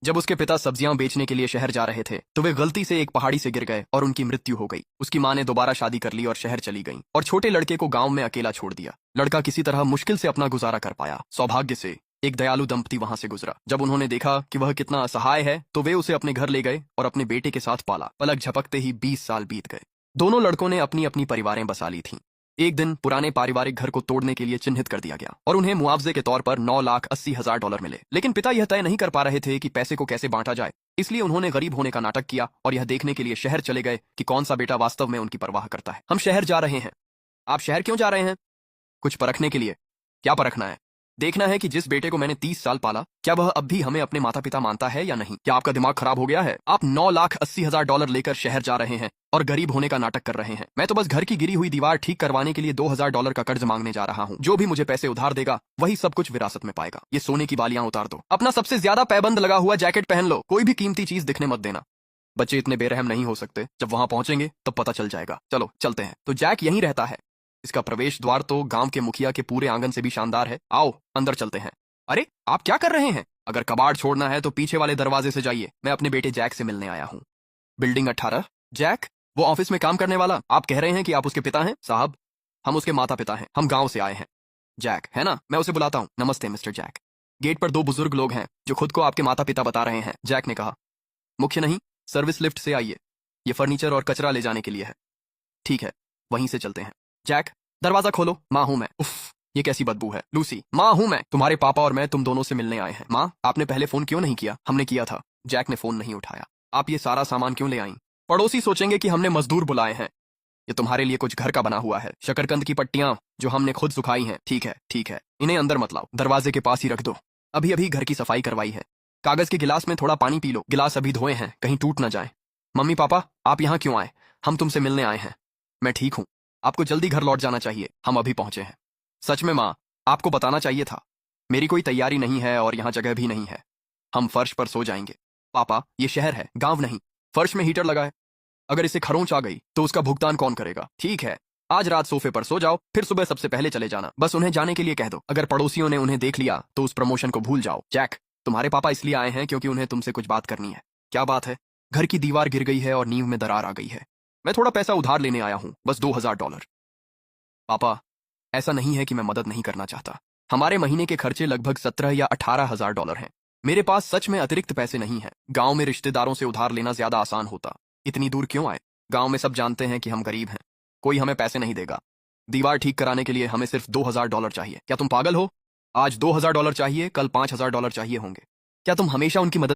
जब उसके पिता सब्जियां बेचने के लिए शहर जा रहे थे तो वे गलती से एक पहाड़ी से गिर गए और उनकी मृत्यु हो गई। उसकी मां ने दोबारा शादी कर ली और शहर चली गई और छोटे लड़के को गांव में अकेला छोड़ दिया। लड़का किसी तरह मुश्किल से अपना गुजारा कर पाया। सौभाग्य से एक दयालु दंपति वहां से गुजरा। जब उन्होंने देखा कि वह कितना असहाय है तो वे उसे अपने घर ले गए और अपने बेटे के साथ पाला। पलक झपकते ही 20 साल बीत गए। दोनों लड़कों ने अपनी अपनी परिवारें बसा ली थीं। एक दिन पुराने पारिवारिक घर को तोड़ने के लिए चिन्हित कर दिया गया और उन्हें मुआवजे के तौर पर $9,80,000 मिले। लेकिन पिता यह तय नहीं कर पा रहे थे कि पैसे को कैसे बांटा जाए, इसलिए उन्होंने गरीब होने का नाटक किया और यह देखने के लिए शहर चले गए कि कौन सा बेटा वास्तव में उनकी परवाह करता है। हम शहर जा रहे हैं। आप शहर क्यों जा रहे हैं? कुछ परखने के लिए। क्या परखना है? देखना है कि जिस बेटे को मैंने 30 साल पाला, क्या वह अब भी हमें अपने माता पिता मानता है या नहीं। क्या आपका दिमाग खराब हो गया है? आप $9,80,000 लेकर शहर जा रहे हैं और गरीब होने का नाटक कर रहे हैं। मैं तो बस घर की गिरी हुई दीवार ठीक करवाने के लिए $2,000 का कर्ज मांगने जा रहा हूँ। जो भी मुझे पैसे उधार देगा वही सब कुछ विरासत में पाएगा। ये सोने की बालियां उतार दो। अपना सबसे ज्यादा पैबंद लगा हुआ जैकेट पहन लो। कोई भी कीमती चीज दिखने मत देना। बच्चे इतने बेरहम नहीं हो सकते। जब वहां पहुंचेंगे तब पता चल जाएगा। चलो चलते हैं। तो जैक यहीं रहता है। इसका प्रवेश द्वार तो गांव के मुखिया के पूरे आंगन से भी शानदार है। आओ अंदर चलते हैं। अरे आप क्या कर रहे हैं? अगर कबाड़ छोड़ना है तो पीछे वाले दरवाजे से जाइए। मैं अपने बेटे जैक से मिलने आया हूँ। बिल्डिंग 18। जैक, वो ऑफिस में काम करने वाला। आप कह रहे हैं कि आप उसके पिता हैं? साहब, हम उसके माता पिता हैं। हम गांव से आए हैं। जैक, है ना? मैं उसे बुलाता हूँ। नमस्ते मिस्टर जैक। गेट पर 2 बुजुर्ग लोग हैं जो खुद को आपके माता पिता बता रहे हैं। जैक ने कहा, मुख्य नहीं, सर्विस लिफ्ट से आइए। ये फर्नीचर और कचरा ले जाने के लिए है। ठीक है, वहीं से चलते हैं। जैक, दरवाजा खोलो। माँ हूं मैं। उफ, ये कैसी बदबू है। लूसी, माँ हूं मैं। तुम्हारे पापा और मैं तुम दोनों से मिलने आए हैं। माँ, आपने पहले फोन क्यों नहीं किया? हमने किया था। जैक ने फोन नहीं उठाया। आप ये सारा सामान क्यों ले आई? पड़ोसी सोचेंगे कि हमने मजदूर बुलाए हैं। ये तुम्हारे लिए कुछ घर का बना हुआ है। शकरकंद की पट्टियां जो हमने खुद सुखाई हैं। ठीक है ठीक है, इन्हें अंदर मत लाओ, दरवाजे के पास ही रख दो। अभी अभी घर की सफाई करवाई है। कागज के गिलास में थोड़ा पानी पी लो। गिलास अभी धोए हैं, कहीं टूट ना जाए। मम्मी पापा, आप यहाँ क्यों आए? हम तुमसे मिलने आए हैं। मैं ठीक हूँ। आपको जल्दी घर लौट जाना चाहिए। हम अभी पहुंचे हैं। सच में माँ, आपको बताना चाहिए था। मेरी कोई तैयारी नहीं है और यहाँ जगह भी नहीं है। हम फर्श पर सो जाएंगे। पापा, ये शहर है, गांव नहीं। फर्श में हीटर लगा है। अगर इसे खरोंच आ गई तो उसका भुगतान कौन करेगा? ठीक है, आज रात सोफे पर सो जाओ, फिर सुबह सबसे पहले चले जाना। बस उन्हें जाने के लिए कह दो। अगर पड़ोसियों ने उन्हें देख लिया तो उस प्रमोशन को भूल जाओ। जैक, तुम्हारे पापा इसलिए आए हैं क्योंकि उन्हें तुमसे कुछ बात करनी है। क्या बात है? घर की दीवार गिर गई है और नींव में दरार आ गई है। मैं थोड़ा पैसा उधार लेने आया हूँ, बस $2,000। पापा, ऐसा नहीं है कि मैं मदद नहीं करना चाहता। हमारे महीने के खर्चे लगभग 17 या $18,000 हैं। मेरे पास सच में अतिरिक्त पैसे नहीं हैं। गांव में रिश्तेदारों से उधार लेना ज्यादा आसान होता। इतनी दूर क्यों आए? गांव में सब जानते हैं कि हम गरीब हैं। कोई हमें पैसे नहीं देगा। दीवार ठीक कराने के लिए हमें सिर्फ $2,000 चाहिए। क्या तुम पागल हो? आज $2,000 चाहिए, कल $5,000 चाहिए होंगे। क्या तुम हमेशा उनकी मदद